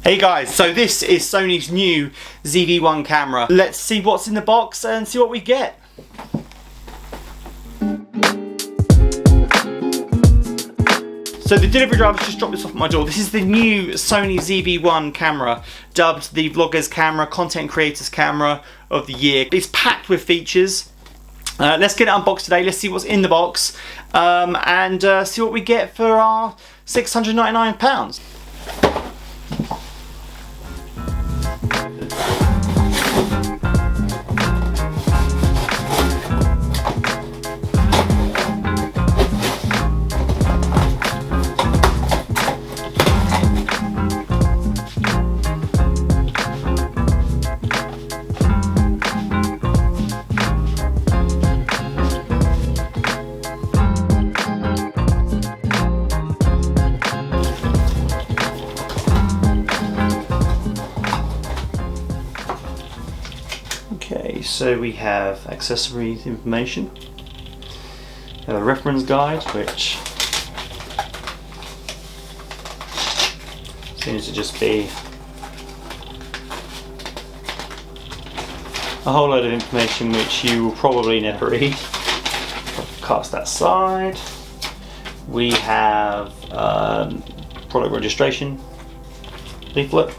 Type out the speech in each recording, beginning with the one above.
Hey guys, so this is Sony's new ZV-1 camera. Let's see what's in the box and see what we get. So the delivery driver's just dropped this off at my door. This is the new Sony ZV-1 camera, dubbed the vlogger's camera, content creator's camera of the year. It's packed with features. Let's get it unboxed today. Let's see what's in the box and see what we get for our £699. Okay, so we have accessories information, we have a reference guide which seems to just be a whole load of information which you will probably never read. Cast that aside. We have product registration leaflet.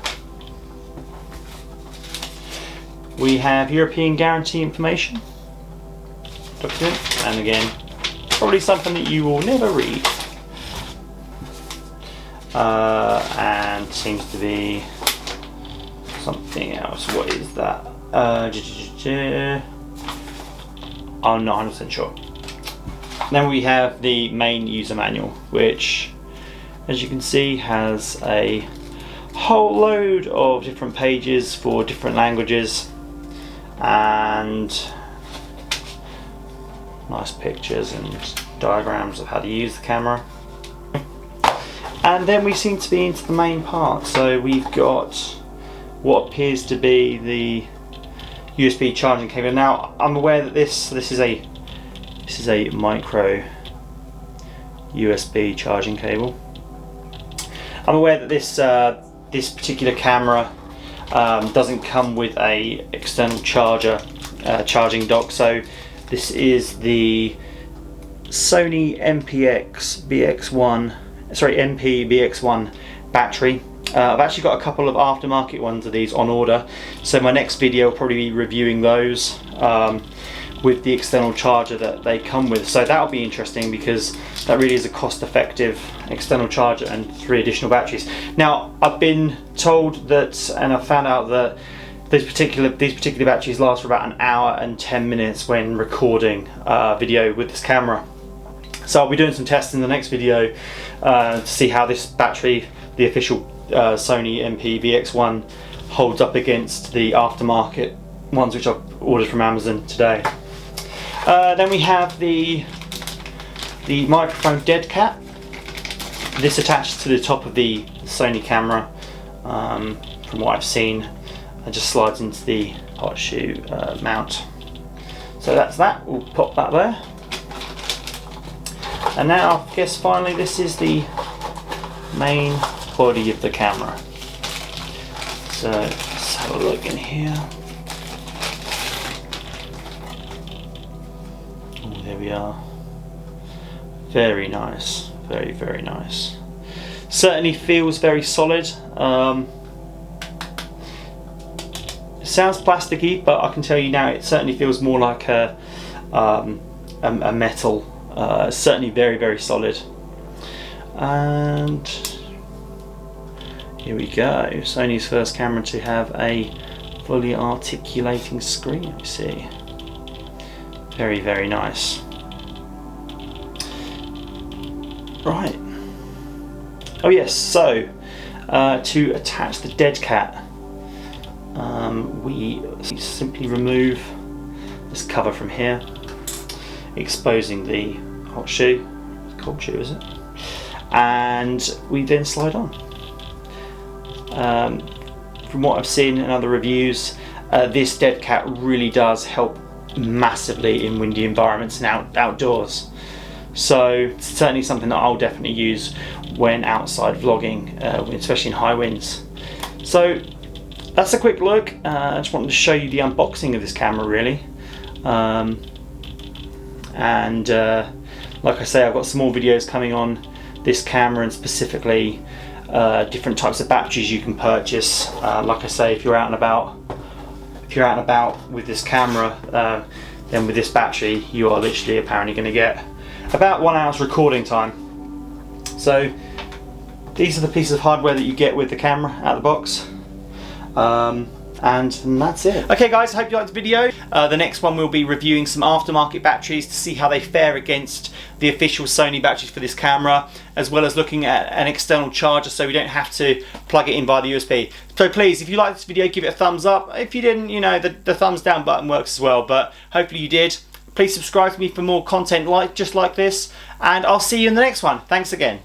We have European guarantee information document, and again, probably something that you will never read. And seems to be something else. What is that? I'm not 100% sure. Then we have the main user manual, which, as you can see, has a whole load of different pages for different languages and nice pictures and diagrams of how to use the camera. And then we seem to be into the main part. So we've got what appears to be the USB charging cable. Now I'm aware that this is a micro USB charging cable. I'm aware that this particular camera doesn't come with a external charging dock, so this is the Sony MP-BX1 battery. I've actually got a couple of aftermarket ones of these on order, so my next video will probably be reviewing those with the external charger that they come with. So that'll be interesting because that really is a cost-effective external charger and 3 additional batteries. Now I've been told that, and I've found out that these particular batteries last for about 1 hour and 10 minutes when recording video with this camera. So I'll be doing some tests in the next video to see how this battery, the official Sony MP-BX1, holds up against the aftermarket ones which I've ordered from Amazon today. Then we have the microphone dead cat. This attached to the top of the Sony camera, from what I've seen, it just slides into the hot shoe mount. So that's that. We'll pop that there. And now I guess finally this is the main body of the camera. So let's have a look in here. Oh, there we are. Very nice, very, very nice. Certainly feels very solid. It sounds plasticky, but I can tell you now it certainly feels more like a metal. Certainly very, very solid. And here we go. Sony's first camera to have a fully articulating screen, you see. Very, very nice. Right. Oh yes, so to attach the dead cat, we simply remove this cover from here, exposing the hot shoe, cold shoe is it, and we then slide on. From what I've seen in other reviews, this dead cat really does help massively in windy environments and outdoors. So it's certainly something that I'll definitely use when outside vlogging, especially in high winds. So that's a quick look. I just wanted to show you the unboxing of this camera really. Like I say, I've got some more videos coming on this camera, and specifically different types of batteries you can purchase. Like I say, if you're out and about with this camera, then with this battery you are literally apparently going to get about 1 hour's recording time. So these are the pieces of hardware that you get with the camera out of the box. And that's it. Okay guys, I hope you liked the video. The next one we'll be reviewing some aftermarket batteries to see how they fare against the official Sony batteries for this camera, as well as looking at an external charger so we don't have to plug it in via the USB. So please, if you liked this video, give it a thumbs up. If you didn't, you know, the thumbs down button works as well, but hopefully you did. Please subscribe to me for more content just like this, and I'll see you in the next one. Thanks again.